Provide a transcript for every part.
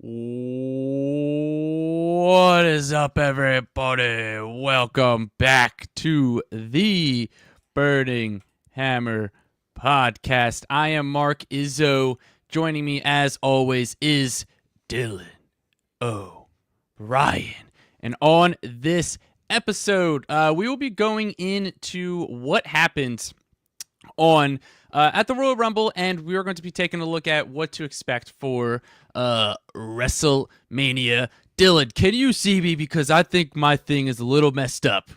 What is up, everybody? Welcome back to the Burning Hammer podcast. I am Mark Izzo. Joining me, as always, is Dylan O'Brien. And on this episode, we will be going into what happened on at the Royal Rumble, and we are going to be taking a look at what to expect for WrestleMania. Dylan, can you see me? Because I think my thing is a little messed up.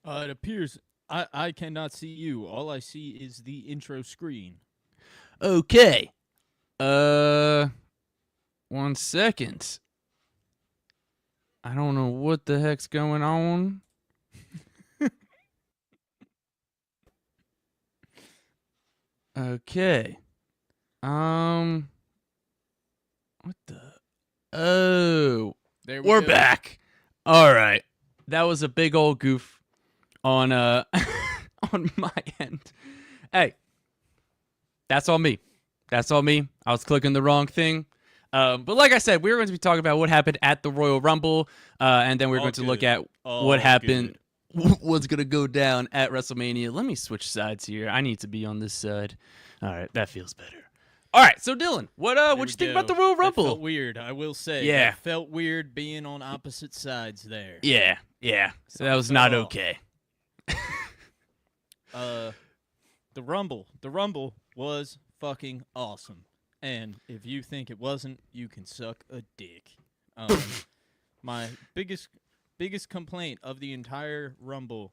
It appears I cannot see you. All I see is the intro screen. Okay. 1 second. I don't know what the heck's going on. Okay. What the? Oh, There we're go. back. All right. That was a big old goof on on my end. Hey, that's all me. That's all me. I was clicking the wrong thing. But like I said, we're going to be talking about what happened at the Royal Rumble, and then we're All going to good. look at All what happened, good. what's going to go down at WrestleMania. Let me switch sides here. I need to be on this side. All right, that feels better. All right, so Dylan, what There you we think go. about the Royal That Rumble? felt weird, I will say. Yeah. That felt weird being on opposite sides there. Yeah. So that was Something not fell off. okay. The Rumble was fucking awesome. And if you think it wasn't, you can suck a dick. My biggest complaint of the entire Rumble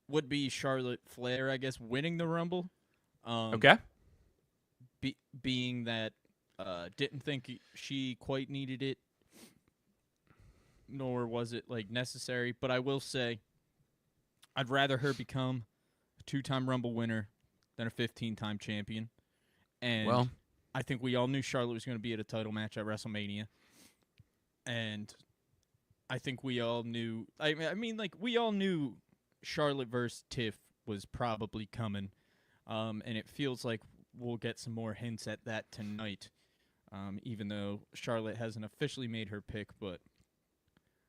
would be Charlotte Flair, I guess, winning the Rumble. Okay. Being that didn't think she quite needed it, nor was it like necessary. But I will say, I'd rather her become a 2-time Rumble winner than a 15-time champion. And Well, I think we all knew Charlotte was going to be at a title match at WrestleMania. And I think we all knew. I mean, like, we all knew Charlotte versus Tiff was probably coming. And it feels like we'll get some more hints at that tonight. Even though Charlotte hasn't officially made her pick, but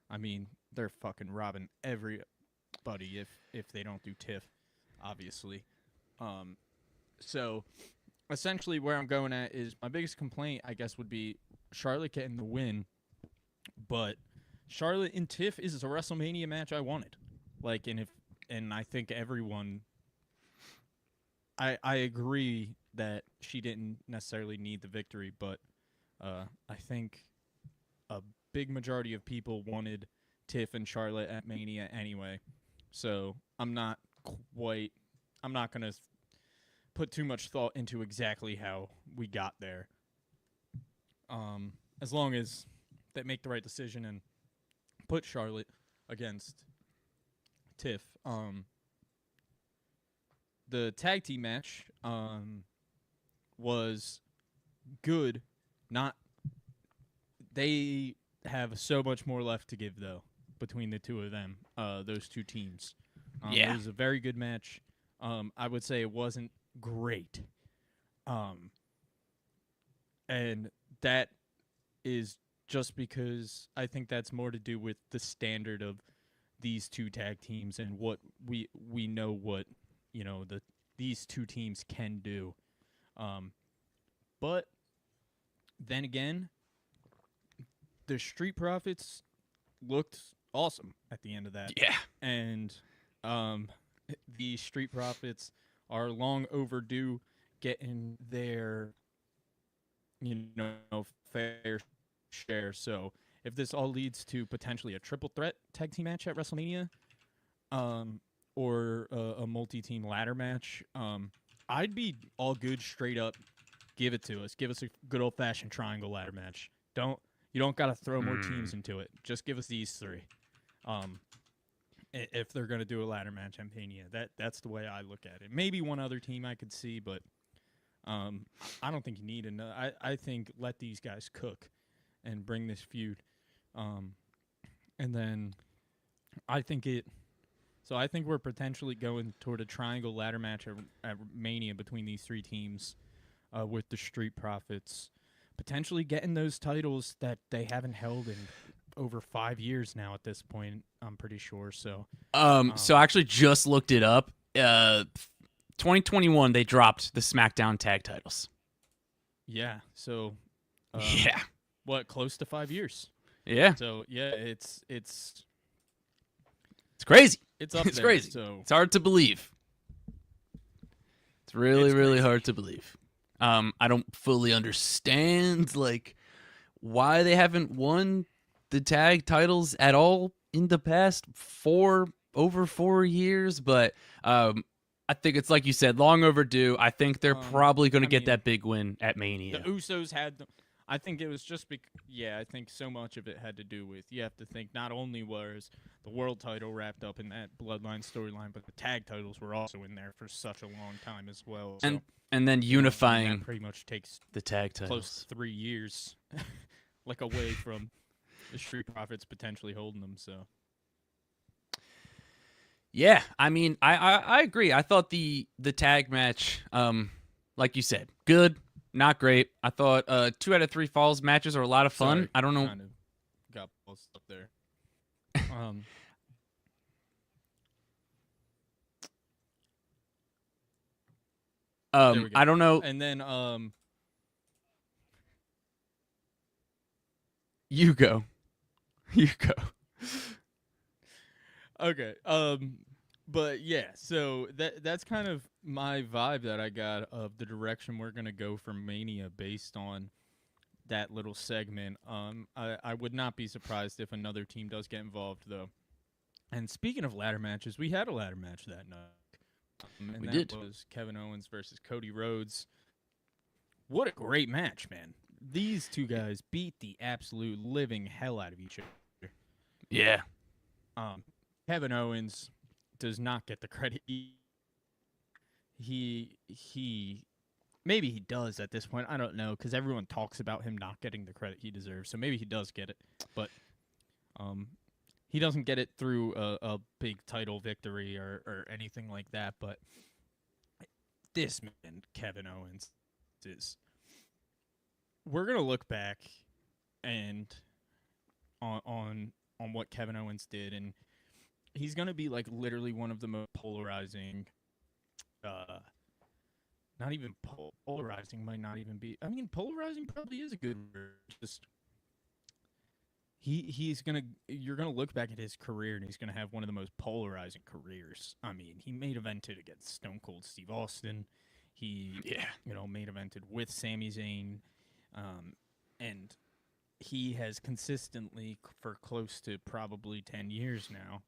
I mean, they're fucking robbing everybody if they don't do Tiff, obviously. So essentially where I'm going at is my biggest complaint, I guess, would be Charlotte getting the win, but Charlotte and Tiff is a WrestleMania match I wanted. Like, and I think everyone, I agree that she didn't necessarily need the victory, but I think a big majority of people wanted Tiff and Charlotte at Mania anyway. So I'm not going to put too much thought into exactly how we got there. As long as they make the right decision and put Charlotte against Tiff. The tag team match was good. They have so much more left to give, though, between the two of them, those two teams. Yeah. It was a very good match. I would say it wasn't great. And that is just because I think that's more to do with the standard of these two tag teams and what we know what, these two teams can do. But then again, the Street Profits looked awesome at the end of that. yeah. And the Street Profits are long overdue getting their, fair share. So if this all leads to potentially a triple threat tag team match at WrestleMania, or a multi-team ladder match, I'd be all good straight up. Give it to us. Give us a good old-fashioned triangle ladder match. You don't got to throw more teams into it. Just give us these three. If they're going to do a ladder match on Mania, that's the way I look at it. Maybe one other team I could see, but I don't think you need another. I think let these guys cook and bring this feud. And then I think So I think we're potentially going toward a triangle ladder match at Mania between these three teams, with the Street Profits potentially getting those titles that they haven't held in over 5 years now at this point. I'm pretty sure. So, So I actually just looked it up. 2021 they dropped the SmackDown tag titles. yeah. So, Yeah. what, close to 5 years? Yeah. So yeah, it's It's crazy. it's up It's there. crazy. So It's hard to believe. It's really, It's really crazy. hard to believe. I don't fully understand like why they haven't won the tag titles at all in the past over 4 years, but I think it's like you said, long overdue. I think they're probably going to get that big win at Mania. The Usos had them. I think it was just I think so much of it had to do with, you have to think, not only was the world title wrapped up in that Bloodline storyline, but the tag titles were also in there for such a long time as well. So, and then unifying that pretty much takes the tag close titles. to 3 years, like away from the Street Profits potentially holding them. So Yeah, I mean, I agree. I thought the tag match, like you said, good, not great. I thought 2 out of 3 falls matches are a lot of fun. Sorry, I don't know. kind of got both up there. There we go. I don't know. And then You go. You go. Okay. But yeah, so that's kind of my vibe that I got of the direction we're gonna go for Mania based on that little segment. I would not be surprised if another team does get involved though. And speaking of ladder matches, we had a ladder match that night. And We that did. was Kevin Owens versus Cody Rhodes. What a great match, man. These two guys beat the absolute living hell out of each other. Yeah. Kevin Owens does not get the credit. He maybe he does at this point. I don't know, because everyone talks about him not getting the credit he deserves. So maybe he does get it, but he doesn't get it through a big title victory or anything like that. But this man, Kevin Owens, is. We're gonna look back and on what Kevin Owens did, and he's gonna be like literally one of the most polarizing. Not even polarizing might not even be. I mean, polarizing probably is a good word. Just you're gonna look back at his career, and he's gonna have one of the most polarizing careers. I mean, he main evented against Stone Cold Steve Austin. He main evented with Sami Zayn. And he has consistently, for close to probably 10 years now,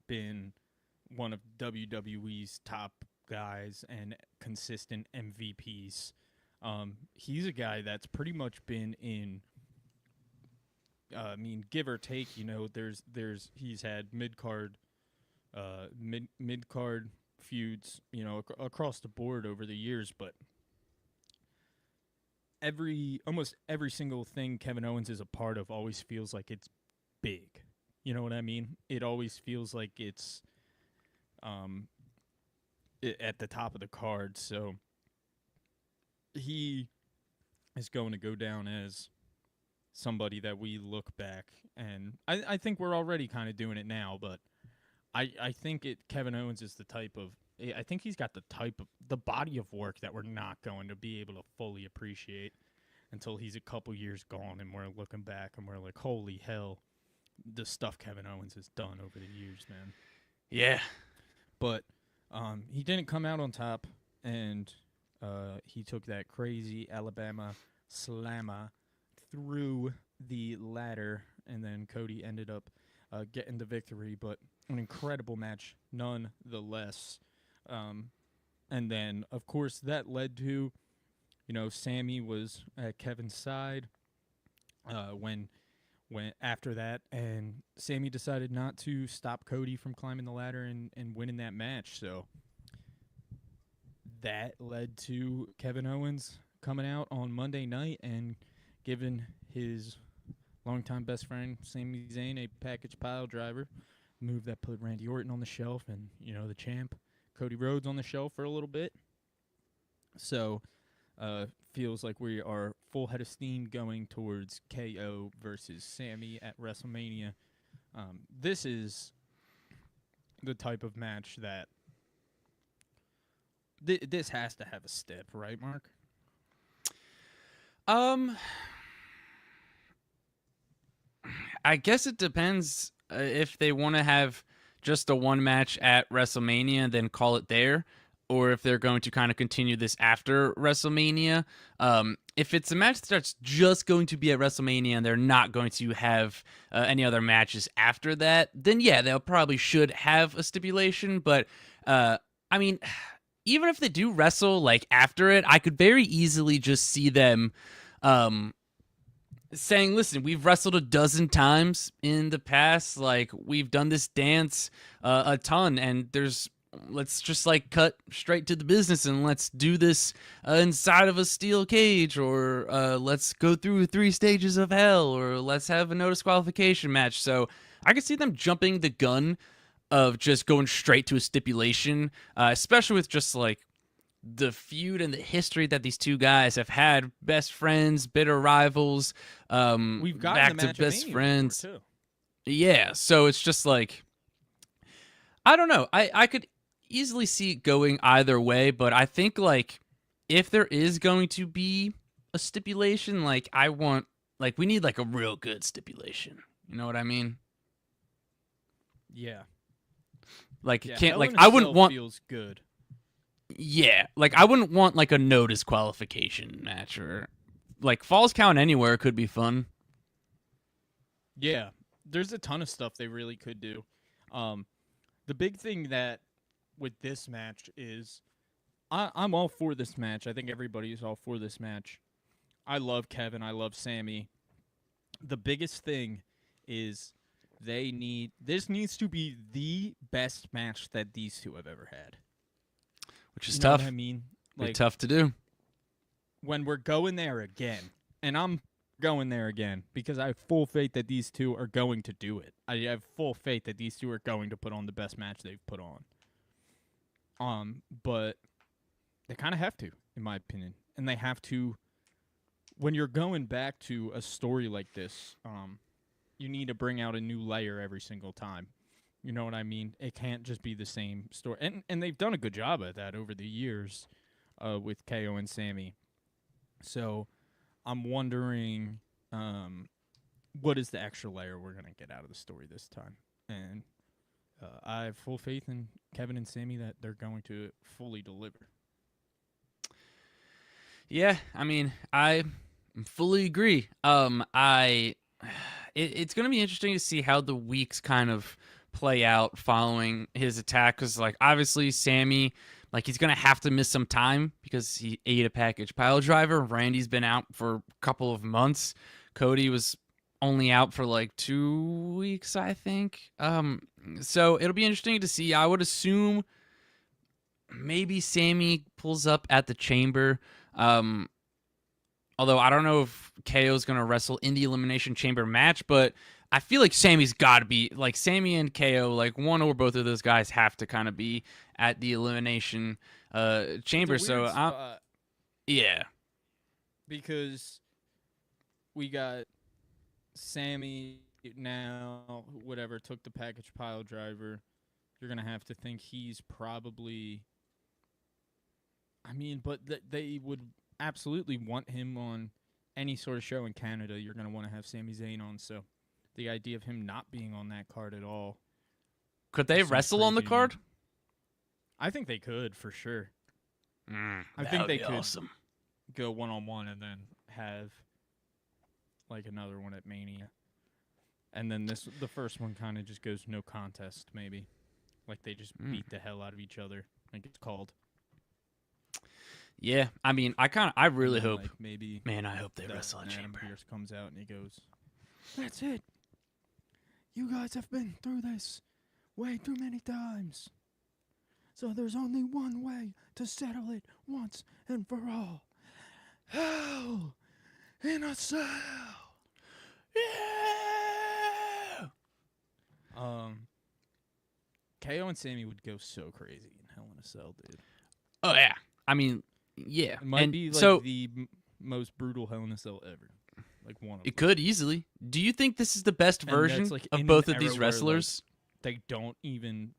been one of WWE's top guys and consistent MVPs. He's a guy that's pretty much been in, give or take, he's had mid-card feuds, across the board over the years, but almost every single thing Kevin Owens is a part of always feels like it's big. You know what I mean? It always feels like it's at the top of the card. So he is going to go down as somebody that we look back, and I think we're already kind of doing it now, but I think Kevin Owens is the type of, I think he's got the body of work that we're not going to be able to fully appreciate until he's a couple years gone, and we're looking back and we're like, holy hell, the stuff Kevin Owens has done over the years, man. Yeah. But he didn't come out on top, and he took that crazy Alabama slammer through the ladder, and then Cody ended up getting the victory, but an incredible match nonetheless. And then, of course, that led to, Sammy was at Kevin's side when after that, and Sammy decided not to stop Cody from climbing the ladder and winning that match. So that led to Kevin Owens coming out on Monday night and giving his longtime best friend Sami Zayn a package pile driver. move that put Randy Orton on the shelf and, the champ, Cody Rhodes, on the shelf for a little bit. So, feels like we are full head of steam going towards KO versus Sammy at WrestleMania. This is the type of match that this has to have a stip, right, Mark? I guess it depends if they want to have just a one match at WrestleMania and then call it there, or if they're going to kind of continue this after WrestleMania. If it's a match that's just going to be at WrestleMania and they're not going to have any other matches after that, then yeah, they'll probably should have a stipulation. But I mean, even if they do wrestle like after it, I could very easily just see them saying, listen, we've wrestled a dozen times in the past. Like, we've done this dance a ton, and let's just like cut straight to the business and let's do this inside of a steel cage, or let's go through 3 stages of hell, or let's have a no disqualification match. So I could see them jumping the gun of just going straight to a stipulation, especially with just like the feud and the history that these two guys have had. Best friends, bitter rivals, We've gotten back the to match best friends. too. Yeah, so it's just like, I don't know. I could easily see it going either way, but I think like if there is going to be a stipulation, like we need like a real good stipulation. You know what I mean? Yeah. Like it Yeah, can't Hell like in a I wouldn't Cell want feels good. Yeah, like I wouldn't want like a no disqualification match, or like Falls Count Anywhere could be fun. Yeah. There's a ton of stuff they really could do. The big thing that with this match is I'm all for this match. I think everybody's all for this match. I love Kevin. I love Sammy. The biggest thing is this needs to be the best match that these two have ever had. Which is You know tough. what I mean? Like, tough to do. When we're going there again, and I'm going there again because I have full faith that these two are going to do it. I have full faith that these two are going to put on the best match they've put on. But they kind of have to, in my opinion, and they have to. When you're going back to a story like this, you need to bring out a new layer every single time. You know what I mean? It can't just be the same story. And they've done a good job at that over the years with KO and Sammy. So I'm wondering what is the extra layer we're going to get out of the story this time. And I have full faith in Kevin and Sammy that they're going to fully deliver. Yeah, I mean, I fully agree. It's going to be interesting to see how the weeks kind of play out following his attack, because like obviously Sammy, like he's gonna have to miss some time because he ate a package pile driver. Randy's been out for a couple of months. Cody was only out for like 2 weeks, I think. So it'll be interesting to see. I would assume maybe Sammy pulls up at the Chamber. Although I don't know if KO's gonna wrestle in the Elimination Chamber match, but I feel like Sammy's got to be, like, Sammy and KO, like, one or both of those guys have to kind of be at the Elimination Chamber. So, yeah. Because we got Sammy now, whatever, took the package pile driver. You're going to have to think he's probably... I mean, but they would absolutely want him on any sort of show in Canada. You're going to want to have Sami Zayn on, so... The idea of him not being on that card at all. Could they wrestle on the card? I think they could, for sure. I think they could go one-on-one and then have like another one at Mania. And then the first one kind of just goes no contest, maybe. Like they just beat the hell out of each other, I think it's called. Yeah, I mean, I really hope. Like maybe man, I hope they wrestle at Chamber. Adam Pearce comes out and he goes, "That's it. You guys have been through this way too many times. So there's only one way to settle it once and for all. Hell in a Cell." Yeah. KO and Sammy would go so crazy in Hell in a Cell, dude. Oh yeah, I mean, yeah, It might and be like so the most brutal Hell in a Cell ever. Like one of it them. could easily. Do you think this is the best And version that's, like, of in both an of these era where, like, wrestlers? they don't even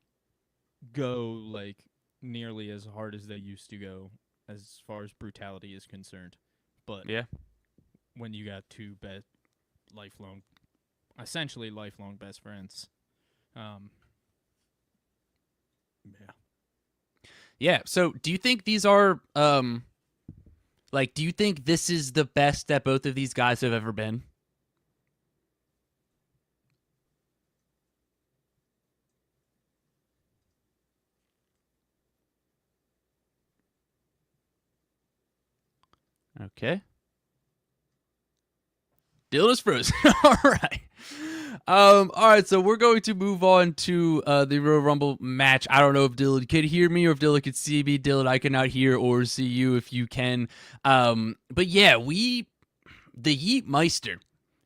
go like nearly as hard as they used to go as far as brutality is concerned. But Yeah. when you got two lifelong, essentially lifelong best friends, yeah. Yeah. So, do you think these are like, do you think this is the best that both of these guys have ever been? Okay. Dylan is frozen. All right. All right, so we're going to move on to the Royal Rumble match. I don't know if Dylan could hear me or if Dylan could see me. Dylan, I cannot hear or see you if you can. But yeah, the Yeet Meister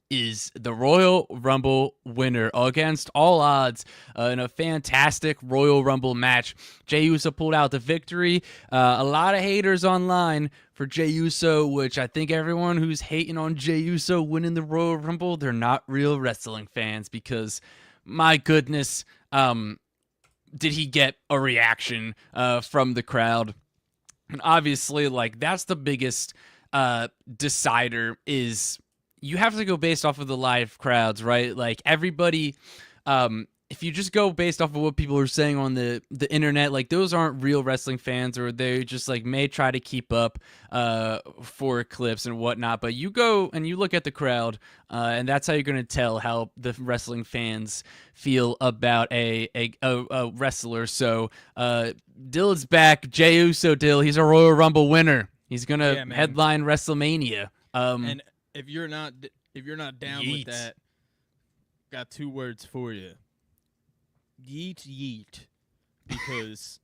is the Royal Rumble winner against all odds in a fantastic Royal Rumble match. Jey Uso pulled out the victory. A lot of haters online for Jey Uso, which I think everyone who's hating on Jey Uso winning the Royal Rumble, they're not real wrestling fans because, my goodness, did he get a reaction from the crowd? And obviously, like, that's the biggest decider is you have to go based off of the live crowds, right? Like everybody, if you just go based off of what people are saying on the internet, like those aren't real wrestling fans, or they just like may try to keep up for clips and whatnot. But you go and you look at the crowd, and that's how you're gonna tell how the wrestling fans feel about a wrestler. So Dill's back, Jey Uso. Dill, he's a Royal Rumble winner. He's gonna headline WrestleMania. And if you're not down Yeet. with that, got two words for you. Yeet yeet. Because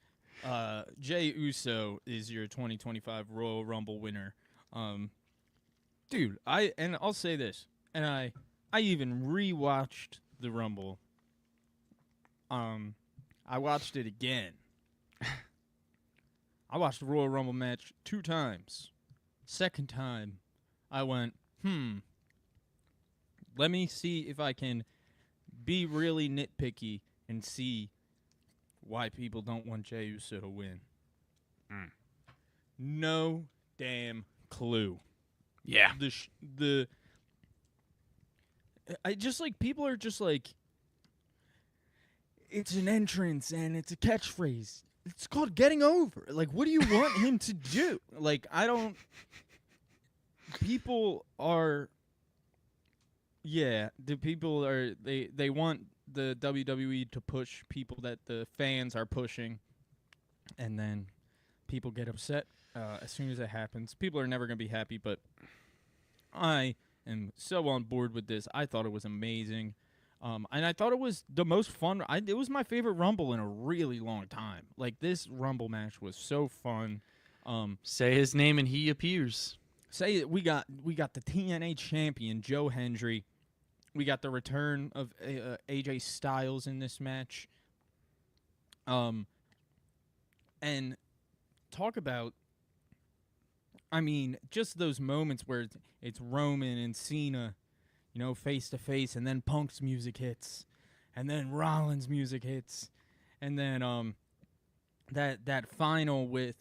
Jey Uso is your 2025 Royal Rumble winner. Dude, I'll say this. And I even rewatched the Rumble. I watched it again. I watched the Royal Rumble match 2 times. Second time, I went, let me see if I can be really nitpicky and see why people don't want Jey Uso to win. No damn clue. Yeah. I just like, people are just like, it's an entrance and it's a catchphrase. It's called getting over. Like, what do you want him to do? Like, I don't. People are. Yeah, they want the WWE to push people that the fans are pushing, and then people get upset as soon as it happens. People are never going to be happy, but I am so on board with this. I thought it was amazing. And I thought it was the most fun. It was my favorite Rumble in a really long time. Like, this Rumble match was so fun. Say his name and he appears. Say we got the TNA champion Joe Hendry. We got the return of AJ Styles in this match. And talk about, I mean, just those moments where it's Roman and Cena, you know, face to face, and then Punk's music hits, and then Rollins' music hits, and then that final with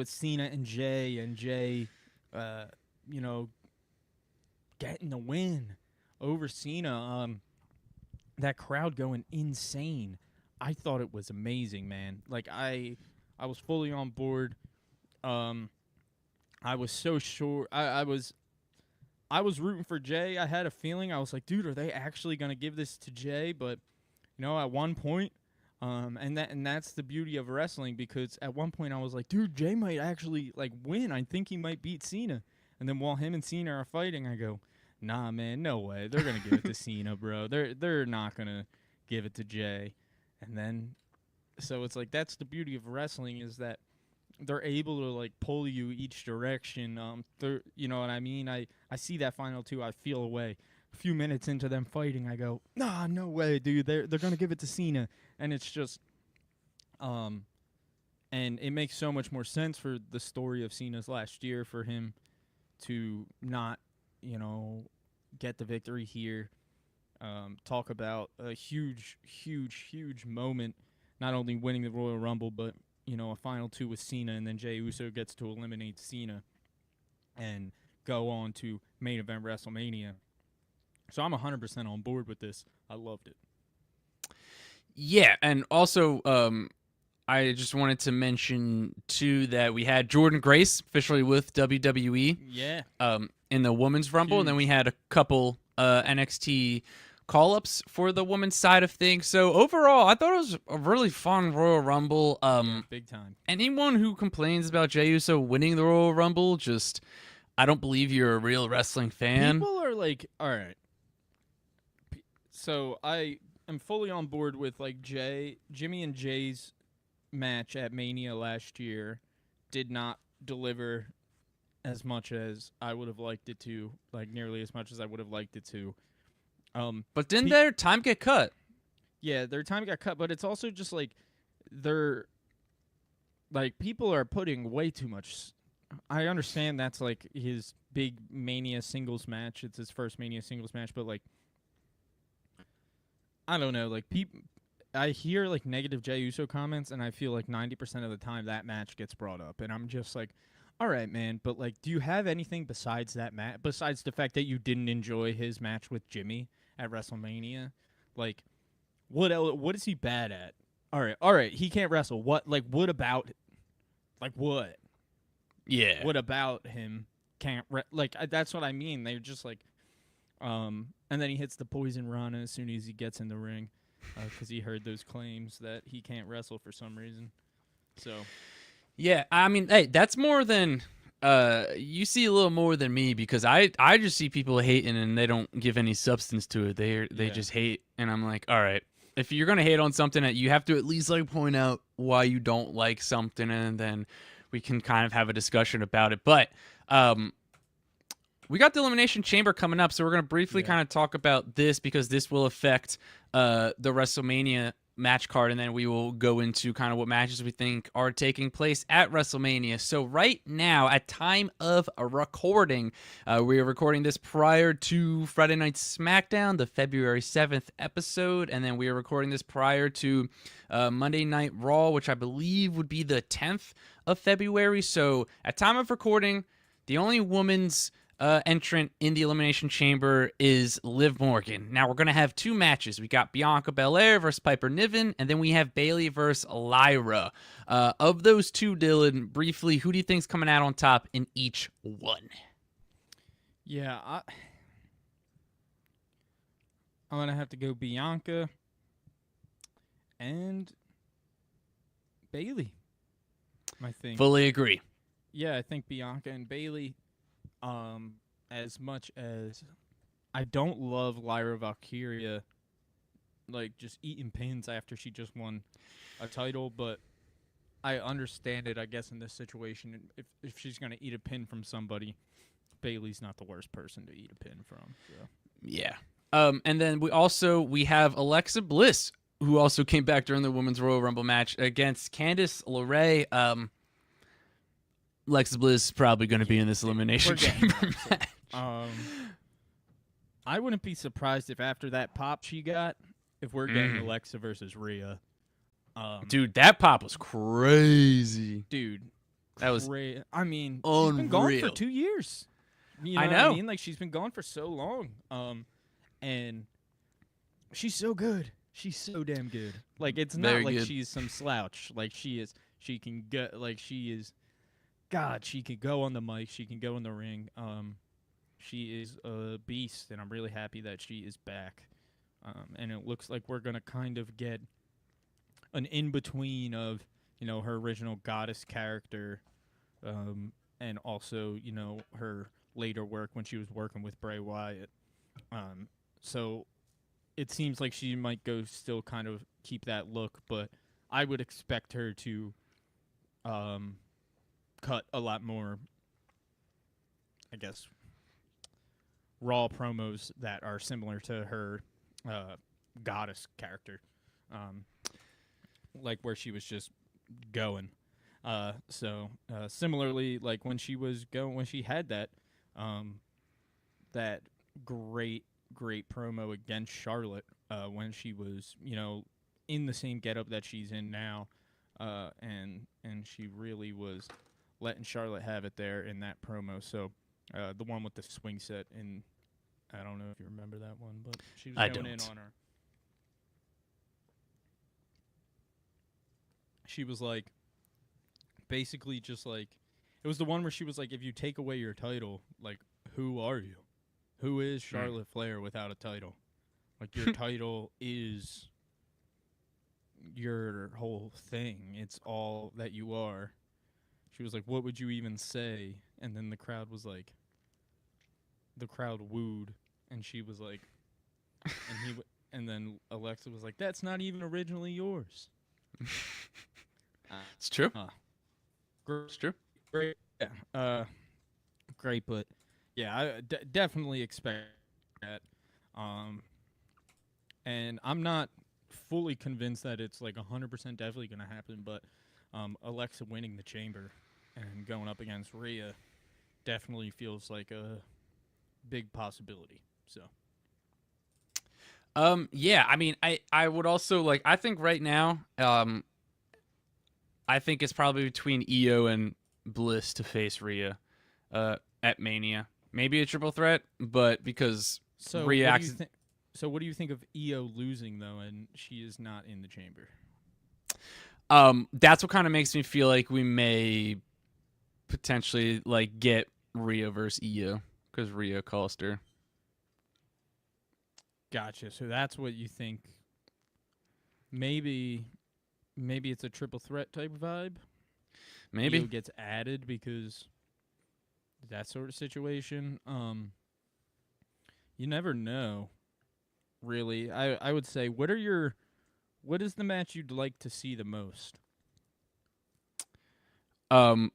Cena and Jey, you know, getting the win over Cena. That crowd going insane. I thought it was amazing, man. Like, I was fully on board. I was so sure. I was rooting for Jey. I had a feeling. I was like, dude, are they actually gonna give this to Jey? But you know, at one point, and that's the beauty of wrestling, because at one point I was like, dude, Jey might actually like win. I think he might beat Cena. And then while him and Cena are fighting, I go, nah, man, no way. They're gonna give it to Cena, bro. They're not gonna give it to Jey. And then, so it's like, that's the beauty of wrestling, is that they're able to like pull you each direction. You know what I mean? I see that final two. I feel away. A few minutes into them fighting, I go, nah, no way, dude. They're gonna give it to Cena, and it's just And it makes so much more sense for the story of Cena's last year for him to not, get the victory here. Talk about a huge, huge, huge moment, not only winning the Royal Rumble, but, a final 2 with Cena, and then Jey Uso gets to eliminate Cena and go on to main event WrestleMania. So I'm 100% on board with this. I loved it. Yeah, and also I just wanted to mention too that we had Jordan Grace officially with WWE. Yeah. In the Women's Rumble, and then we had a couple NXT call-ups for the women's side of things. So overall, I thought it was a really fun Royal Rumble. Big time. Anyone who complains about Jey Uso winning the Royal Rumble, just I don't believe you're a real wrestling fan. People are like, all right. So I am fully on board with like Jimmy and Jay's match at Mania last year did not deliver as much as I would have liked it to, like nearly as much as I would have liked it to. But didn't their time get cut? Yeah, their time got cut, but it's also just like people are putting way too much. I understand that's like his big Mania singles match. It's his first Mania singles match, but like I don't know, like I hear like negative Jey Uso comments, and I feel like 90% of the time that match gets brought up, and I'm just like, all right, man, but like, do you have anything besides that match? Besides the fact that you didn't enjoy his match with Jimmy at WrestleMania, like, what else? What is he bad at? All right, he can't wrestle. What? Like, what about? Like, what? Yeah. What about him can't? That's what I mean. They're just like, and then he hits the poison rana as soon as he gets in the ring, because he heard those claims that he can't wrestle for some reason. So. Yeah, I mean, hey, that's more than you see a little more than me, because I just see people hating and they don't give any substance to it. They just hate, and I'm like, all right, if you're gonna hate on something, you have to at least like point out why you don't like something, and then we can kind of have a discussion about it. But we got the Elimination Chamber coming up, so we're gonna briefly kind of talk about this, because this will affect the WrestleMania match card, and then we will go into kind of what matches we think are taking place at WrestleMania. So right now, at time of recording, we are recording this prior to Friday Night SmackDown, the February 7th episode, and then we are recording this prior to Monday Night Raw, which I believe would be the 10th of February. So at time of recording, the only woman's entrant in the Elimination Chamber is Liv Morgan. Now we're going to have 2 matches. We got Bianca Belair versus Piper Niven, and then we have Bayley versus Lyra. Of those 2, Dylan, briefly, who do you think's coming out on top in each one? Yeah, I'm going to have to go Bianca and Bayley, I think. Fully agree. Yeah, I think Bianca and Bayley. As much as I don't love Lyra Valkyria, like just eating pins after she just won a title, but I understand it, I guess, in this situation. If she's gonna eat a pin from somebody, Bayley's not the worst person to eat a pin from. So. Yeah. And then we have Alexa Bliss, who also came back during the Women's Royal Rumble match against Candice LeRae. Alexa Bliss is probably going to be in this Elimination Chamber match. I wouldn't be surprised if after that pop she got, if we're getting Alexa versus Rhea. Dude, that pop was crazy. Dude, that was I mean, unreal. She's been gone for 2 years. You know I know. What I mean? Like, she's been gone for so long. And she's so good. She's so damn good. Like, it's not Very like good. she's some slouch. Like, she can get, like, she is, God, she can go on the mic. She can go in the ring. She is a beast, and I'm really happy that she is back. And it looks like we're going to kind of get an in-between of, her original goddess character, and also, her later work when she was working with Bray Wyatt. So it seems like she might go still kind of keep that look, but I would expect her to cut a lot more, I guess, Raw promos that are similar to her goddess character. like where she was just going. Similarly, like when she had that great promo against Charlotte, when she was, in the same getup that she's in now, and she really was letting Charlotte have it there in that promo. So, the one with the swing set, and I don't know if you remember that one, but she was going in on her. She was like, basically just like, it was the one where she was like, if you take away your title, like, who are you? Who is Charlotte Flair without a title? Like, your title is your whole thing. It's all that you are. She was like, what would you even say? And then the crowd wooed, and she was like, and then Alexa was like, that's not even originally yours. It's true. It's true. Great. Yeah. Great, but yeah, I definitely expect that. And I'm not fully convinced that it's like 100% definitely going to happen, but Alexa winning the chamber and going up against Rhea definitely feels like a big possibility. So. Yeah, I mean, I would also like, I think right now, I think it's probably between Io and Bliss to face Rhea, at Mania. Maybe a triple threat, but because Rhea So what do you think of Io losing though, and she is not in the chamber? That's what kind of makes me feel like we may potentially like get Rhea versus Io because Rhea cost her. Gotcha. So that's what you think. Maybe it's a triple threat type vibe. Maybe Io gets added because that sort of situation. You never know. Really, I would say, what is the match you'd like to see the most?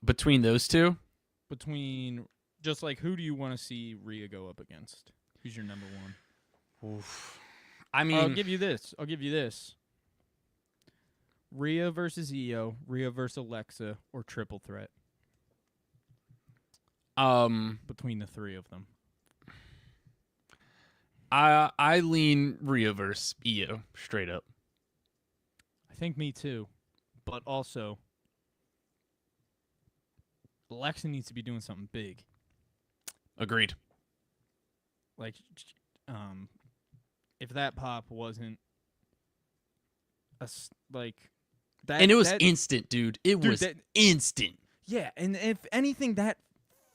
Between those two? Between, just like, who do you want to see Rhea go up against? Who's your number one? Oof. I mean, I'll give you this. Rhea versus Io, Rhea versus Alexa, or triple threat. Between the three of them. I lean Rhea versus Io straight up. I think me too, but also Alexa needs to be doing something big. Agreed. Like, if that pop wasn't like that, and it was instant, dude. It was instant. Yeah, and if anything, that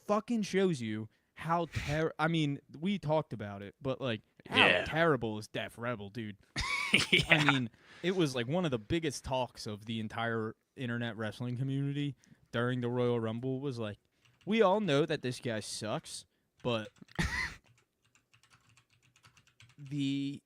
fucking shows you how I mean, we talked about it, but like, how terrible is Def Rebel, dude? Yeah. I mean, it was like one of the biggest talks of the entire internet wrestling community during the Royal Rumble was like, we all know that this guy sucks, but the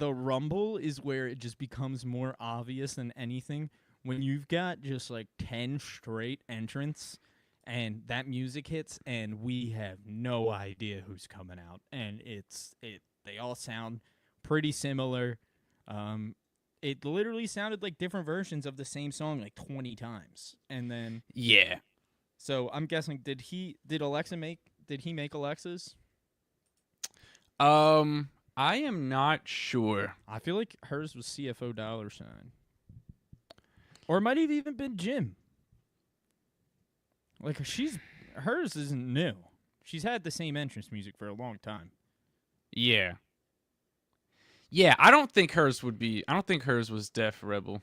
Rumble is where it just becomes more obvious than anything when you've got just like 10 straight entrants and that music hits and we have no idea who's coming out, and they all sound pretty similar. It literally sounded like different versions of the same song like 20 times. And then so I'm guessing, did he make Alexa's? I am not sure. I feel like hers was CFO $. Or it might have even been Jim. Like, hers isn't new. She's had the same entrance music for a long time. Yeah. Yeah, I don't think hers was Def Rebel.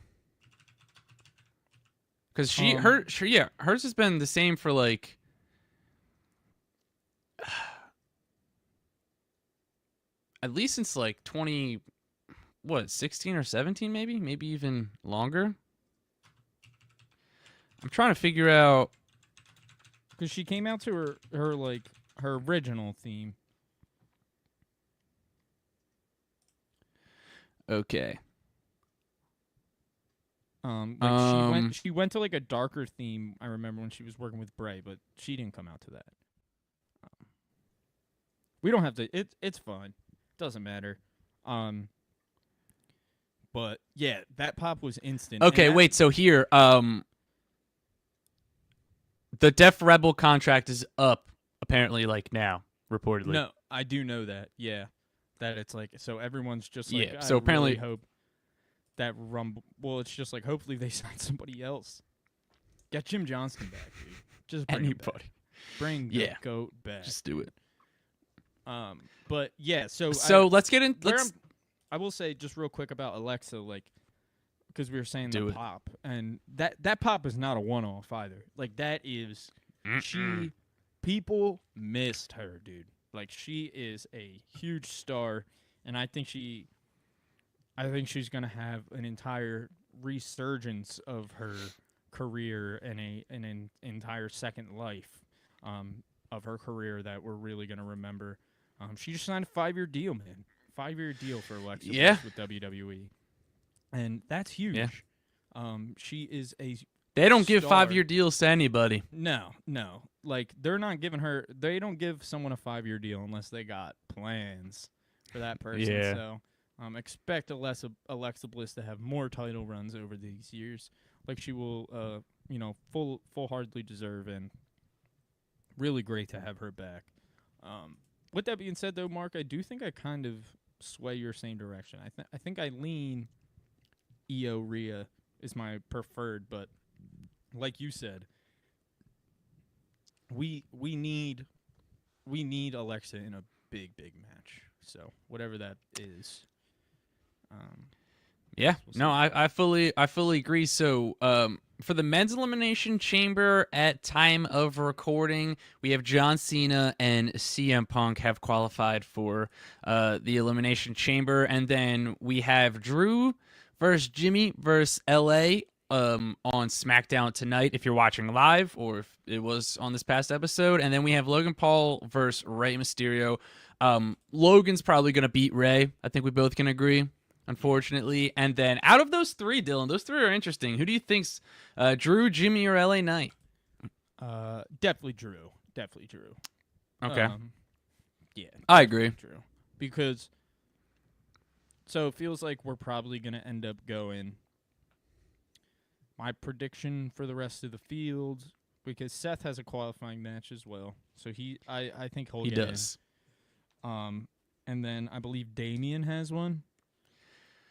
Because hers has been the same for like at least since like 16 or 17 maybe even longer. I'm trying to figure out, because she came out to her original theme. Okay. She went to like a darker theme. I remember when she was working with Bray, but she didn't come out to that. We don't have to. It's fine. Doesn't matter. But yeah, that pop was instant. Okay, wait. So here, the Def Rebel contract is up apparently, like now, reportedly. No, I do know that. Yeah, that it's like so everyone's just like, Yeah, I so apparently- really hope that Rumble. Well, it's just like hopefully they sign somebody else. Get Jim Johnston back, dude. Just bring him back. Anybody. Bring the goat back. Just do it. But yeah, so Let's get in. I will say just real quick about Alexa, like, because we were saying Do the it. pop, and that pop is not a one-off either. Like that is people missed her, dude. Like she is a huge star, and I think she's gonna have an entire resurgence of her career and an entire second life of her career that we're really gonna remember. She just signed a 5-year deal, man. 5-year deal for Alexa Bliss with WWE, and that's huge. Yeah. She is a. They don't give star. 5-year deals to anybody. No. Like they're not giving her. They don't give someone a 5-year deal unless they got plans for that person. Yeah. So, expect Alexa Bliss to have more title runs over these years, like she will. Full-heartedly deserve, and really great to have her back. With that being said, though, Mark, I do think I kind of sway your same direction. I think I lean Io Rhea is my preferred, but like you said, we need Alexa in a big match. So whatever that is. Yeah, we'll no, I fully agree. So, for the men's elimination chamber at time of recording, we have John Cena and CM Punk have qualified for the elimination chamber, and then we have Drew versus Jimmy versus LA on SmackDown tonight if you're watching live, or if it was on this past episode, and then we have Logan Paul versus Rey Mysterio. Logan's probably gonna beat Rey. I think we both can agree. Unfortunately, and then out of those three, Dylan, those three are interesting. Who do you think's Drew, Jimmy, or LA Knight? Definitely Drew. Okay, yeah, I agree. Drew, because so it feels like we're probably gonna end up going. My prediction for the rest of the field, because Seth has a qualifying match as well, so I think he'll He get does. in. And then I believe Damian has one.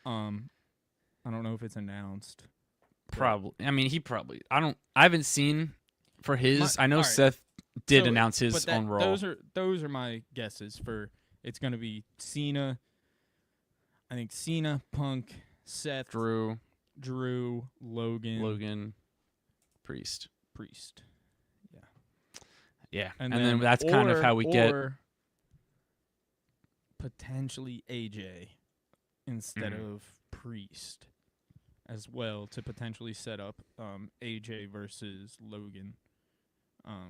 I don't know if it's announced. Probably. I mean, I haven't seen for his. I know all right. Seth did So, announce his but that- on Raw. Those are my guesses for. It's going to be Cena. I think Cena, Punk, Seth, Drew, Logan, Priest. Yeah, and then that's kind of how we get. Potentially AJ instead of Priest as well, to potentially set up AJ versus Logan.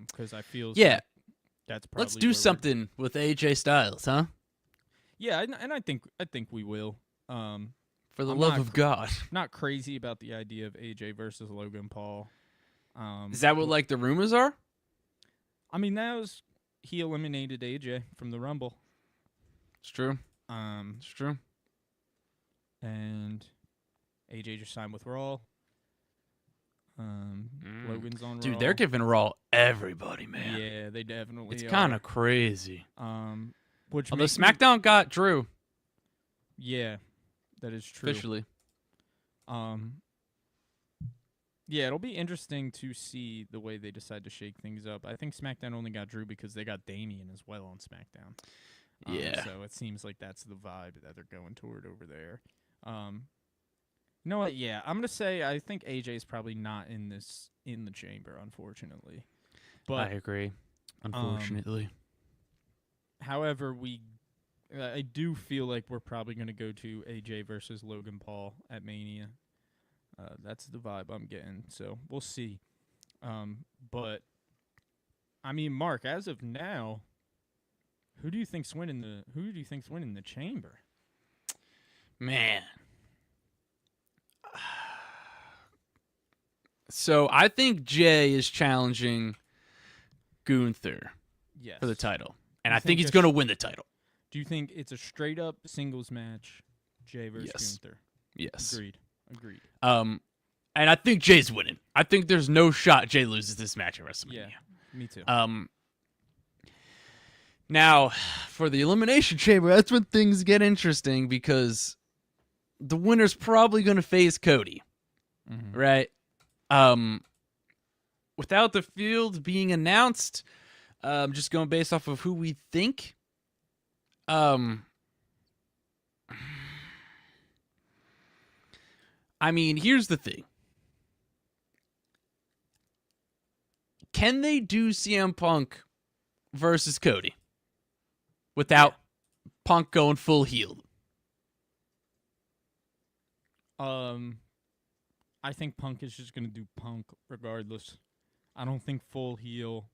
Because I feel like that's probably Let's do something with AJ Styles, huh? Yeah, and I think we will. For the I'm love not of God. Not crazy about the idea of AJ versus Logan Paul. Is that what the rumors are? I mean, he eliminated AJ from the Rumble. It's true. It's true. And AJ just signed with Raw. Logan's on Raw. Dude, they're giving Raw everybody, man. Yeah, they definitely It's are. kind of crazy. Which Although SmackDown got Drew. Yeah, that is true. Officially. Yeah, it'll be interesting to see the way they decide to shake things up. I think SmackDown only got Drew because they got Damian as well on SmackDown. Yeah. So it seems like that's the vibe that they're going toward over there. You know what? Yeah, I'm gonna say I think AJ's probably not in the chamber, unfortunately. But I agree. Unfortunately. However, I do feel like we're probably gonna go to AJ versus Logan Paul at Mania. That's the vibe I'm getting. So we'll see. But I mean, Mark, as of now, who do you think's winning the chamber? Man. So I think Jay is challenging Gunther Yes. for the title. And You I think think he's going to win the title. Do you think it's a straight up singles match, Jay versus Yes. Gunther? Yes. Agreed. And I think Jay's winning. I think there's no shot Jay loses this match at WrestleMania. Yeah, me too. Now, for the Elimination Chamber, that's when things get interesting because the winner's probably going to face Cody, right? Without the field being announced, just going based off of who we think. I mean, here's the thing. Can they do CM Punk versus Cody without Punk going full heel? I think Punk is just gonna do Punk regardless. I don't think full heel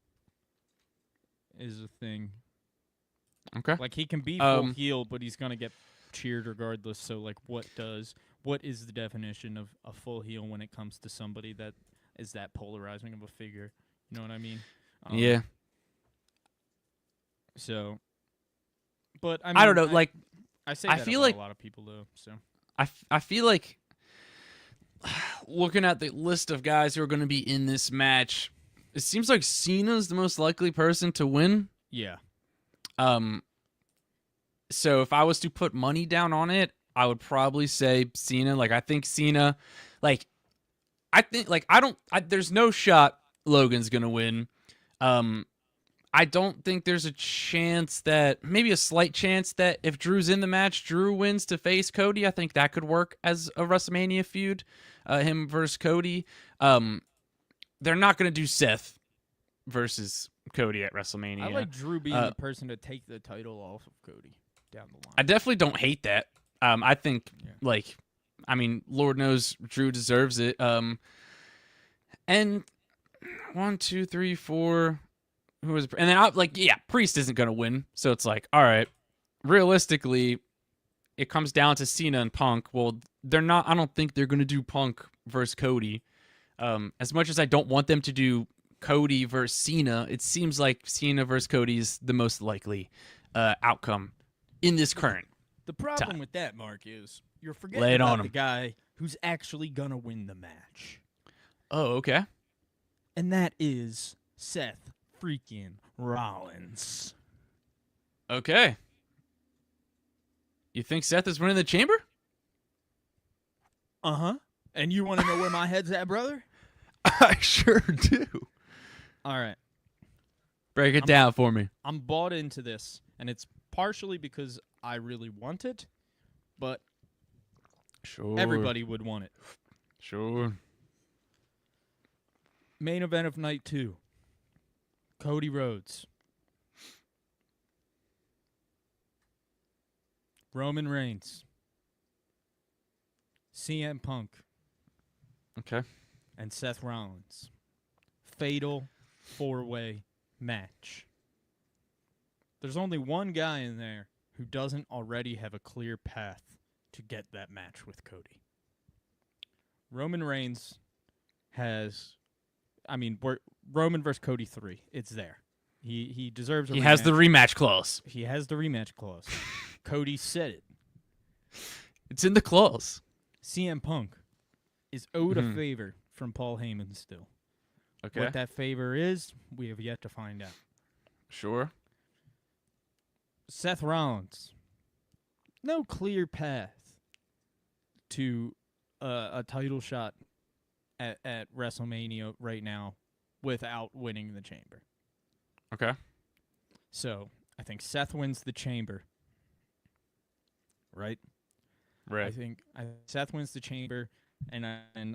is a thing. Okay. Like, he can be full heel, but he's gonna get cheered regardless. So, like, what is the definition of a full heel when it comes to somebody that is that polarizing of a figure? You know what I mean? Yeah. So, but I mean, I don't know. Like, I say I that feel about like a lot of people though. So I feel like looking at the list of guys who are going to be in this match, it seems like Cena's the most likely person to win. yeah. So if I was to put money down on it, I would probably say Cena. Like, I think Cena, like, there's no shot Logan's going to win. I don't think there's a chance maybe a slight chance that if Drew's in the match, Drew wins to face Cody. I think that could work as a WrestleMania feud, him versus Cody. They're not going to do Seth versus Cody at WrestleMania. I like Drew being the person to take the title off of Cody down the line. I definitely don't hate that. I think, Lord knows Drew deserves it. And 1, 2, 3, 4... and then Priest isn't gonna win, so it's like, all right, realistically, it comes down to Cena and Punk. Well, they're not. I don't think they're gonna do Punk versus Cody. As much as I don't want them to do Cody versus Cena, it seems like Cena versus Cody is the most likely outcome in this current. The problem time. with that, Mark, is you're forgetting on about the him. guy who's actually gonna win the match, Oh, okay. and that is Seth freaking Rollins. Okay. You think Seth is winning the chamber? Uh-huh. And you want to know where my head's at, brother? I sure do. All right. Break it down for me. I'm bought into this, and it's partially because I really want it, but Sure. everybody would want it. Sure. Main event of night 2. Cody Rhodes. Roman Reigns. CM Punk. Okay. And Seth Rollins. Fatal 4-way match. There's only one guy in there who doesn't already have a clear path to get that match with Cody. Roman Reigns has... Roman versus Cody 3. It's there. He deserves a rematch. He has the rematch clause. He has the rematch clause. Cody said it. It's in the clause. CM Punk is owed a favor from Paul Heyman still. Okay. What that favor is, we have yet to find out. Sure. Seth Rollins. No clear path to a title shot at WrestleMania right now without winning the chamber. Okay. So, I think Seth wins the chamber. Right? Right. I think Seth wins the chamber, and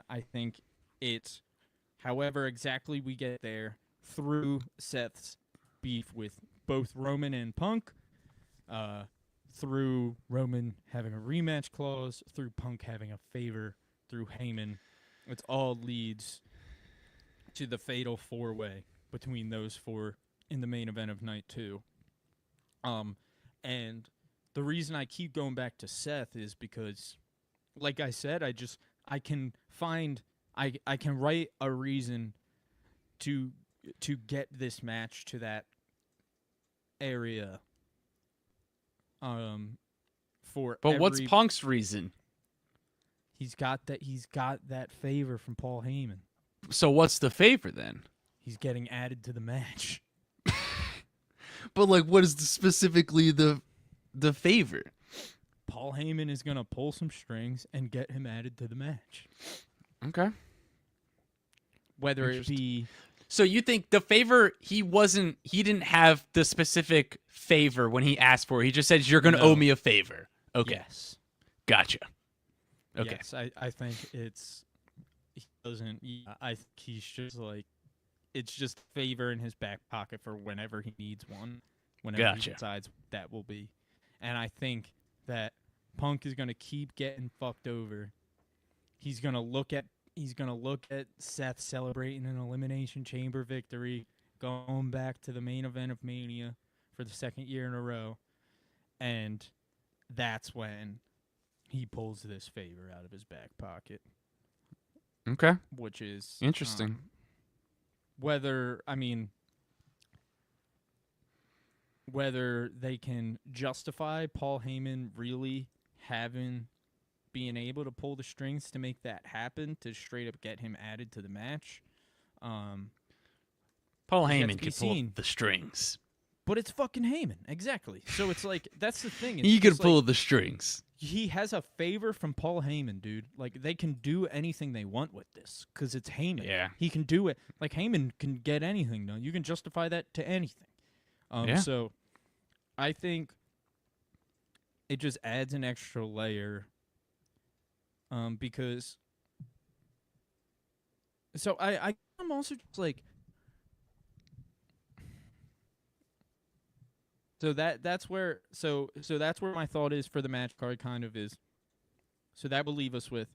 I think it's however exactly we get there through Seth's beef with both Roman and Punk, through Roman having a rematch clause, through Punk having a favor, through Heyman. It all leads to the fatal 4-way between those four in the main event of night 2. And the reason I keep going back to Seth is because, like I said, I can write a reason to get this match to that area. But what's Punk's reason? He's got that favor from Paul Heyman. So what's the favor then? He's getting added to the match. But like, what is specifically the favor? Paul Heyman is gonna pull some strings and get him added to the match. Okay. Whether it be So you think the favor, he didn't have the specific favor when he asked for it. He just said, you're going to owe me a favor. Okay. Yes. Gotcha. Okay. Yes, I think it's he doesn't. I think he's just like it's just favor in his back pocket for whenever he needs one, whenever he decides that will be. And I think that Punk is gonna keep getting fucked over. He's gonna look at Seth celebrating an Elimination Chamber victory, going back to the main event of Mania for the second year in a row, and that's when he pulls this favor out of his back pocket. Okay. Which is interesting. Whether they can justify Paul Heyman really being able to pull the strings to make that happen, to straight up get him added to the match. Paul Heyman can pull the strings. But it's fucking Heyman, exactly. So it's like, that's the thing. He can pull the strings. He has a favor from Paul Heyman, dude. Like, they can do anything they want with this because it's Heyman. Yeah. He can do it. Like, Heyman can get anything done. You can justify that to anything. So I think it just adds an extra layer because... So I'm also just like... So that's where my thought is for the match card kind of is. So that will leave us with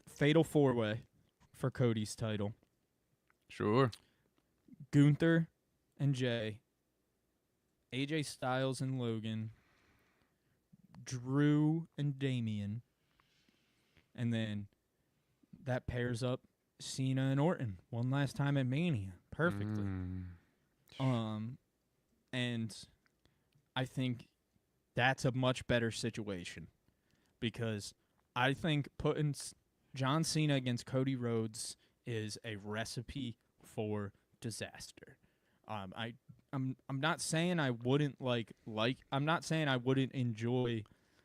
Fatal 4-Way for Cody's title. Sure. Gunther and Jay. AJ Styles and Logan. Drew and Damian. And then that pairs up Cena and Orton one last time at Mania perfectly. And I think that's a much better situation because I think putting John Cena against Cody Rhodes is a recipe for disaster. I'm not saying I wouldn't I'm not saying I wouldn't enjoy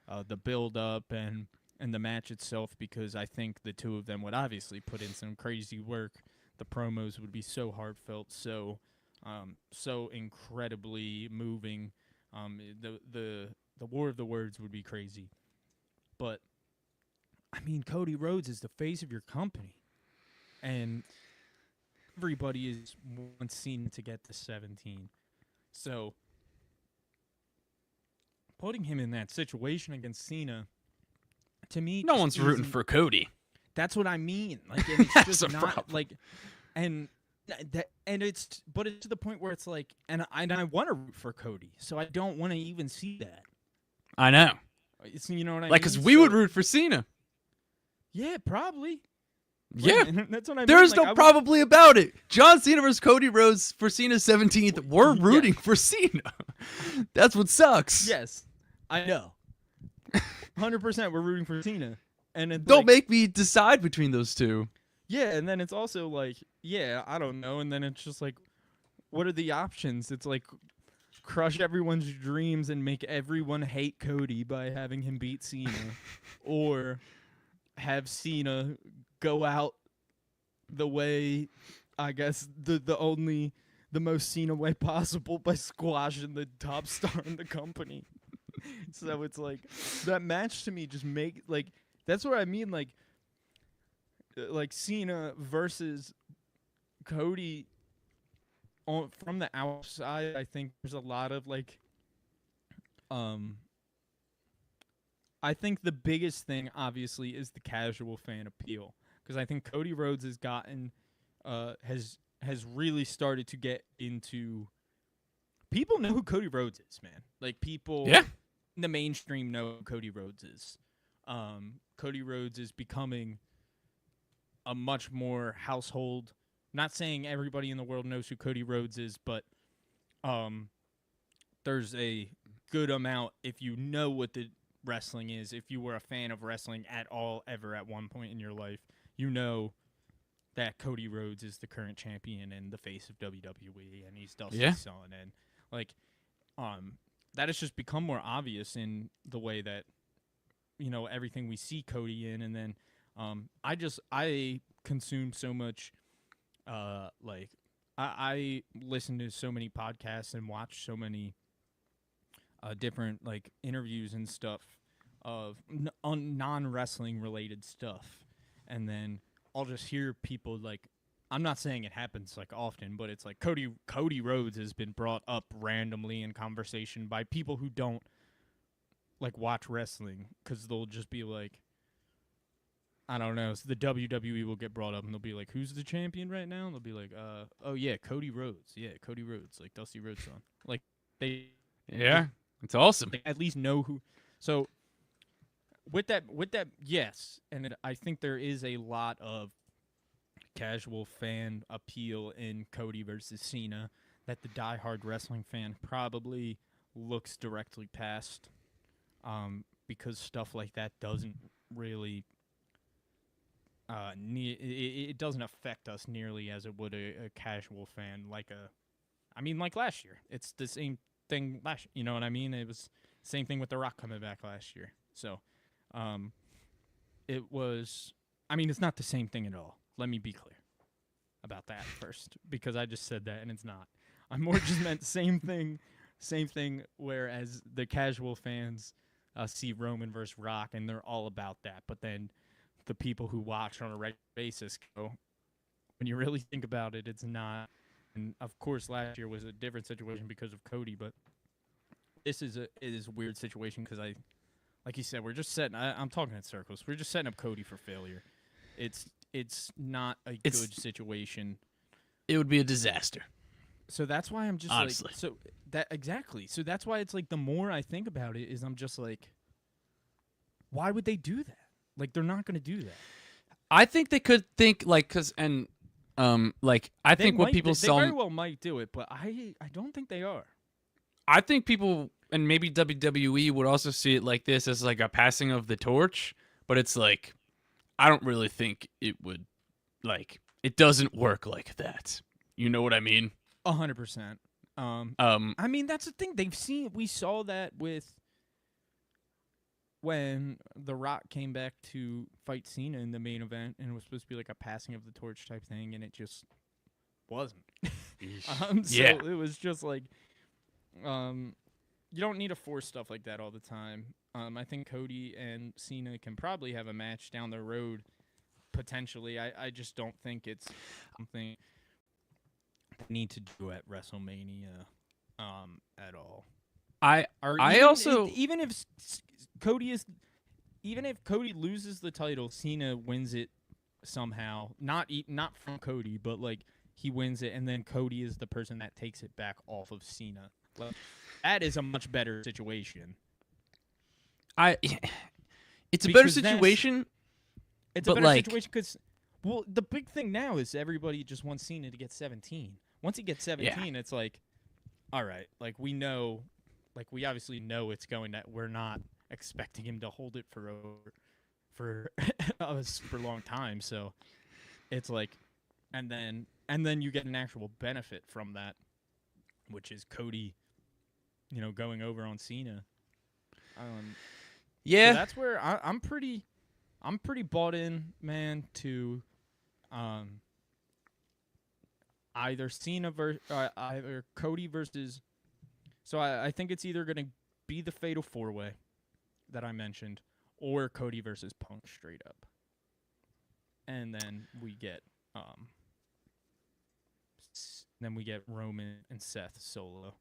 the build up and the match itself because I think the two of them would obviously put in some crazy work. The promos would be so heartfelt, so incredibly moving. The war of the words would be crazy. But I mean, Cody Rhodes is the face of your company. And everybody wants Cena to get to 17. So putting him in that situation against Cena, to me, no one's rooting for Cody. That's what I mean. Like, and it's just not problem. Like, and it's to the point where it's like, and I want to root for Cody, so I don't want to even see that. I know. You know what I mean? Like, because we would root for Cena. Yeah, probably. Yeah, right. That's what I mean. There's no probably about it. John Cena versus Cody Rhodes for Cena's 17th. We're rooting for Cena. That's what sucks. Yes, I know. 100% we're rooting for Cena. And don't make me decide between those two. Yeah, and then it's also like, yeah, I don't know. And then it's just like, what are the options? It's like crush everyone's dreams and make everyone hate Cody by having him beat Cena. Or have Cena go out the way, I guess, the most Cena way possible by squashing the top star in the company. So it's like, that match to me just that's what I mean, like Cena versus Cody from the outside. I think there's a lot of I think the biggest thing obviously is the casual fan appeal, because I think Cody Rhodes has gotten has really started to get into, people know who Cody Rhodes is, man. Like, people in the mainstream know who Cody Rhodes is. Cody Rhodes is becoming a much more household. Not saying everybody in the world knows who Cody Rhodes is, but there's a good amount, if you know what the wrestling is. If you were a fan of wrestling at all ever at one point in your life, you know that Cody Rhodes is the current champion and the face of WWE, and he's Dusty's son, and like, that has just become more obvious in the way that, you know, everything we see Cody in, and then I consume so much, like I listen to so many podcasts and watch so many different like interviews and stuff of on non-wrestling related stuff, and then I'll just hear people like, I'm not saying it happens like often, but it's like Cody Rhodes has been brought up randomly in conversation by people who don't like watch wrestling, because they'll just be like, I don't know, so the WWE will get brought up and they'll be like, who's the champion right now? And they'll be like, oh yeah, Cody Rhodes. Yeah, Cody Rhodes, like Dusty Rhodes' son. Like they it's awesome. They at least know who. So with that, yes, and I think there is a lot of casual fan appeal in Cody versus Cena that the diehard wrestling fan probably looks directly past, because stuff like that doesn't really it doesn't affect us nearly as it would a casual fan. Like last year, it's the same thing last. You know what I mean? It was the same thing with The Rock coming back last year. So, it was. I mean, it's not the same thing at all. Let me be clear about that first, because I just said that and it's not. I more just meant same thing. Whereas the casual fans see Roman versus Rock and they're all about that, but then the people who watch on a regular basis go, when you really think about it, it's not. And of course, last year was a different situation because of Cody, but this is a weird situation because like you said, we're just setting. I'm talking in circles. We're just setting up Cody for failure. It's not a good situation. It would be a disaster. So that's why I'm just honestly. Like, so that exactly. So that's why it's like the more I think about it, is I'm just like, why would they do that? Like, they're not going to do that. I think they could think like, I think what people they very well might do it, but I don't think they are. I think people, and maybe WWE would also see it like this, as like a passing of the torch, but it's like, I don't really think it would, like, it doesn't work like that. You know what I mean? 100%. I mean, that's the thing. We saw that with when The Rock came back to fight Cena in the main event, and it was supposed to be like a passing of the torch type thing, and it just wasn't. So it was just like, you don't need to force stuff like that all the time. I think Cody and Cena can probably have a match down the road, potentially. I just don't think it's something they need to do at WrestleMania at all. Even if Cody loses the title, Cena wins it somehow. Not from Cody, but like he wins it, and then Cody is the person that takes it back off of Cena. Like, that is a much better situation. It's a better situation. It's a better situation because, well, the big thing now is everybody just wants Cena to get 17. Once he gets 17, it's like, all right, like we know, like we obviously know it's going that we're not expecting him to hold it for us for a long time. So it's like, and then you get an actual benefit from that, which is Cody, going over on Cena. So that's where I'm pretty bought in, man, to either either Cody versus. So I think it's either going to be the Fatal 4-Way that I mentioned, or Cody versus Punk straight up, and then we get Roman and Seth solo.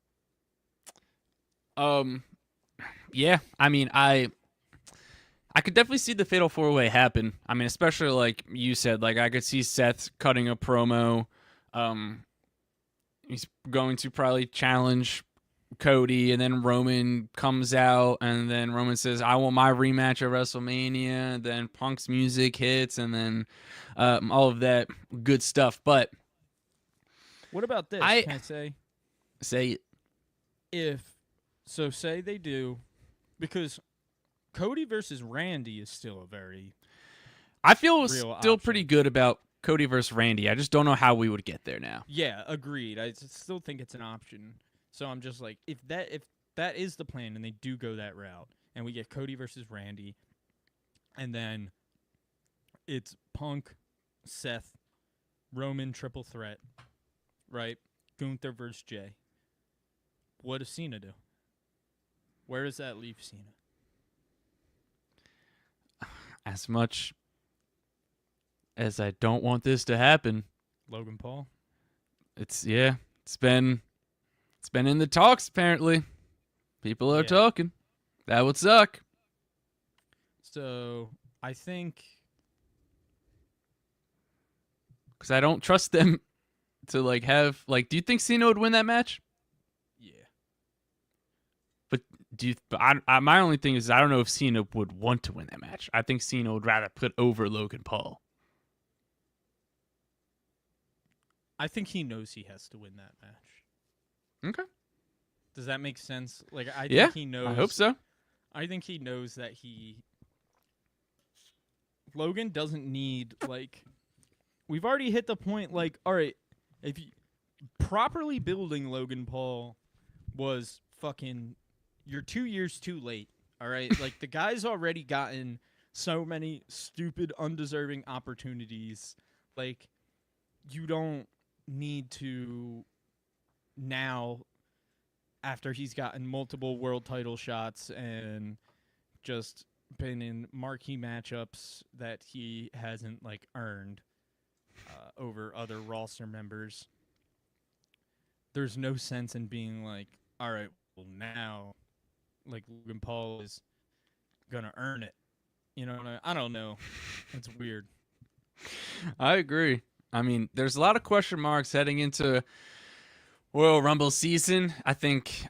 Yeah, I mean, I could definitely see the Fatal 4-Way happen. I mean, especially like you said, like I could see Seth cutting a promo. He's going to probably challenge Cody, and then Roman comes out, and then Roman says, "I want my rematch at WrestleMania." Then Punk's music hits, and then all of that good stuff. But what about this? Can I say it? Say they do, because Cody versus Randy is still a very I feel real still option. pretty good about Cody versus Randy. I just don't know how we would get there now. Yeah, agreed. I still think it's an option. So I'm just like, if that is the plan and they do go that route, and we get Cody versus Randy, and then it's Punk, Seth, Roman triple threat, right? Gunther versus Jay. What does Cena do? Where does that leave Cena? As much as I don't want this to happen, Logan Paul? it's been in the talks apparently. People are Yeah. talking. That would suck. So I think Because I don't trust them to like have like. Do you think Cena would win that match? yeah. But my only thing is I don't know if Cena would want to win that match. I think Cena would rather put over Logan Paul. I think he knows he has to win that match. Okay. Does that make sense? Like I Yeah, think he knows. I hope so. I think he knows that Logan doesn't need like we've already hit the point like all right, if you properly building Logan Paul was fucking you're 2 years too late. All right? Like the guy's already gotten so many stupid undeserving opportunities. Like you don't need to now after he's gotten multiple world title shots and just been in marquee matchups that he hasn't like earned over other roster members. There's no sense in being like, all right, well now, like Logan Paul is gonna earn it. You know, I don't know. It's weird. I agree. I mean, there's a lot of question marks heading into Royal Rumble season. I think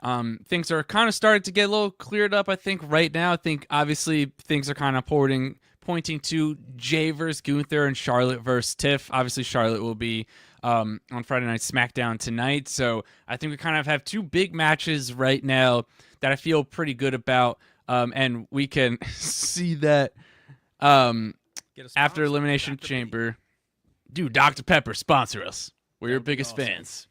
things are kind of starting to get a little cleared up. I think right now, I think obviously things are kind of pointing to Jay versus Gunther and Charlotte versus Tiff. Obviously, Charlotte will be on Friday Night SmackDown tonight. So I think we kind of have two big matches right now that I feel pretty good about. And we can see that after Elimination Chamber. Dude, Dr. Pepper, sponsor us. We're your biggest fans.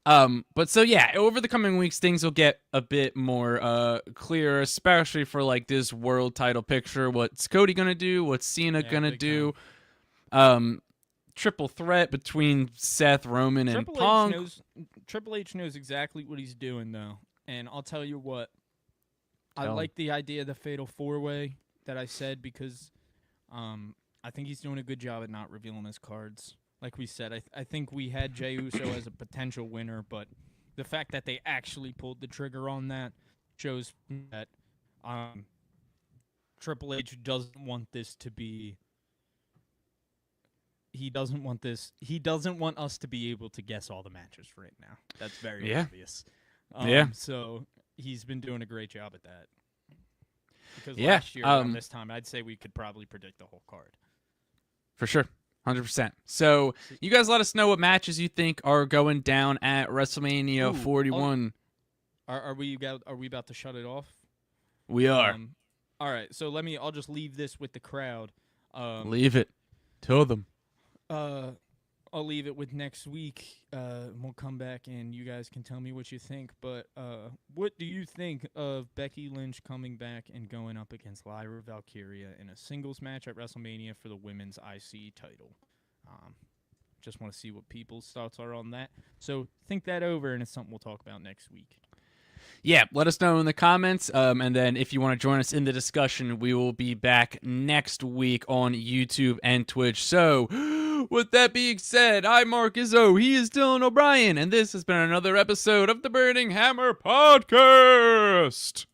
But so yeah, over the coming weeks, things will get a bit more clear, especially for like this world title picture. What's Cody gonna do? What's Cena gonna do? Triple threat between Seth, Roman, and Punk. Triple H knows exactly what he's doing though, and I'll tell you what. I like the idea of the Fatal 4-Way that I said because, I think he's doing a good job at not revealing his cards. Like we said, I think we had Jey Uso as a potential winner, but the fact that they actually pulled the trigger on that shows that Triple H doesn't want this to be. He doesn't want this. He doesn't want us to be able to guess all the matches right now. That's very obvious. So he's been doing a great job at that. Because last year around this time, I'd say we could probably predict the whole card. For sure. 100%. So you guys let us know what matches you think are going down at WrestleMania 41. Are we about to shut it off? We are. All right. So I'll just leave this with the crowd. Leave it. Tell them. I'll leave it with next week. We'll come back and you guys can tell me what you think. But what do you think of Becky Lynch coming back and going up against Lyra Valkyria in a singles match at WrestleMania for the women's IC title? Just want to see what people's thoughts are on that. So think that over, and it's something we'll talk about next week. Yeah, let us know in the comments. And then if you want to join us in the discussion, we will be back next week on YouTube and Twitch. So, with that being said, I'm Mark Izzo. He is Dylan O'Brien. And this has been another episode of the Burning Hammer Podcast.